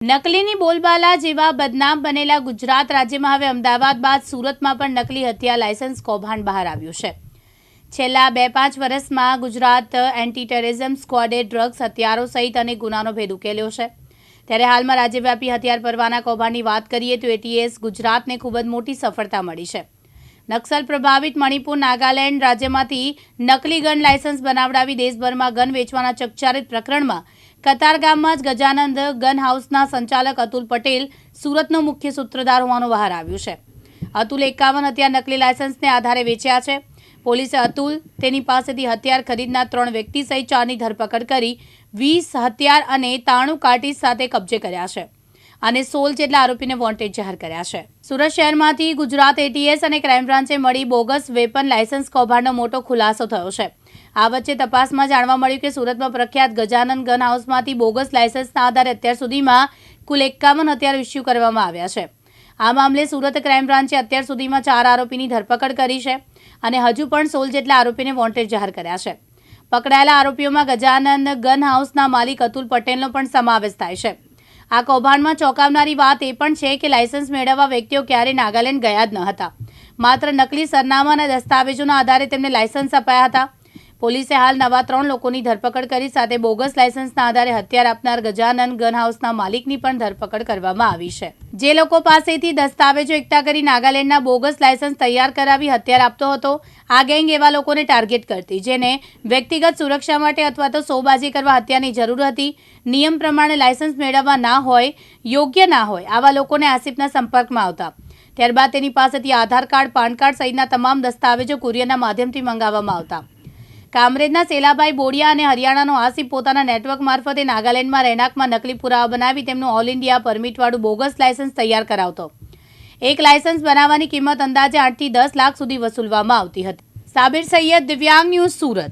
નકલીની બોલબાલા જેવા બદનામ બનેલા ગુજરાત રાજ્યમાં હવે અમદાવાદ બાદ સુરતમાં પણ નકલી હથિયાર લાયસન્સ કૌભાંડ બહાર આવ્યું છે। છેલ્લા 2-5 વર્ષમાં ગુજરાત એન્ટી ટેરરિઝમ સ્ક્વોડે ડ્રગ્સ, હથિયારો સહિત અનેક ગુનાનો ભેદ ઉકેલ્યો છે। ત્યારે હાલમાં રાજ્યવ્યાપી હથિયાર પરવાના કૌભાંડની વાત કરીએ તો એટીએસ ગુજરાતને ખૂબ જ મોટી સફળતા મળી છે। નક્સલ પ્રભાવિત મણિપુર, નાગાલેન્ડ રાજ્યમાંથી નકલી ગન લાયસન્સ બનાવડાવી દેશભરમાં ગન વેચવાના ચકચારિત પ્રકરણમાં કતારગામમાં જ ગજાનંદ ગન હાઉસના સંચાલક અતુલ પટેલ સુરતનો મુખ્ય સૂત્રધાર હોવાનું બહાર આવ્યું છે। અતુલે 51 હથિયાર નકલી લાયસન્સને આધારે વેચ્યા છે। પોલીસે અતુલ, તેની પાસેથી હથિયાર ખરીદનાર 3 વ્યક્તિ સહિત 4ની ધરપકડ કરી 20 હથિયાર અને 93 કાર્ટીજ સાથે કબજે કર્યા છે અને 16 જેટલા આરોપીને વોન્ટેડ જાહેર કર્યા છે। સુરત શહેરમાંથી ગુજરાત એટીએસ અને ક્રાઇમ બ્રાન્ચે મળી બોગસ વેપન લાયસન્સ કૌભાંડનો મોટો ખુલાસો થયો છે। આ વચ્ચે તપાસમાં જાણવા મળ્યું કે સુરતમાં પ્રખ્યાત ગજાનંદ ગન હાઉસમાંથી બોગસ લાયસન્સના આધારે અત્યાર સુધીમાં કુલ 51 હથિયાર ઇસ્યુ કરવામાં આવ્યા છે। આ મામલે સુરત ક્રાઇમ બ્રાન્ચે અત્યાર સુધીમાં 4 આરોપીની ધરપકડ કરી છે અને હજુ પણ 16 જેટલા આરોપીને વોન્ટેડ જાહેર કર્યા છે। પકડાયેલા આરોપીઓમાં ગજાનંદ ગન હાઉસના માલિક અતુલ પટેલનો પણ સમાવેશ થાય છે। આ કૌભાંડમાં ચોંકાવનારી વાત એ પણ છે કે લાયસન્સ મેળવવા વ્યક્તિઓ ક્યારેય નાગાલેન્ડ ગયા જ ન હતા। માત્ર નકલી સરનામા અને દસ્તાવેજોના આધારે તેમને લાયસન્સ અપાયા હતા। પોલીસે હાલ નવા 3 લોકોની ધરપકડ કરી સાથે બોગસ લાયસન્સના આધારે હથિયાર આપનાર ગજાનંદ ગન હાઉસના માલિકની પણ ધરપકડ કરવામાં આવી છે। જે લોકો પાસેથી દસ્તાવેજો એકઠા કરી નાગાલેન્ડના બોગસ લાયસન્સ તૈયાર કરાવી હથિયાર આપતો હતો, આ ગેંગ એવા લોકોને ટાર્ગેટ કરતી જેને વ્યક્તિગત સુરક્ષા માટે અથવા તો સોબાજી કરવા હથિયારની જરૂર હતી, નિયમ પ્રમાણે લાયસન્સ મેળવવા ના હોય, યોગ્ય ના હોય, આવા લોકોને આસિફના સંપર્કમાં આવતા। ત્યારબાદ તેની પાસેથી આધાર કાર્ડ, પાન કાર્ડ સહિતના તમામ દસ્તાવેજો કુરિયરના માધ્યમથી મંગાવવામાં આવતા। કામરેજના સેલાભાઈ બોડિયા અને હરિયાણાનો આસિફ પોતાના નેટવર્ક મારફતે નાગાલેન્ડમાં રહેણાંકમાં નકલી પુરાવા બનાવી તેમનું ઓલ ઇન્ડિયા પરમિટવાળું બોગસ લાયસન્સ તૈયાર કરાવતો। એક લાયસન્સ બનાવવાની કિંમત અંદાજે 8 થી 10 લાખ સુધી વસૂલવામાં આવતી હતી। સાબિર સૈયદ, દિવ્યાંગ ન્યૂઝ, સુરત।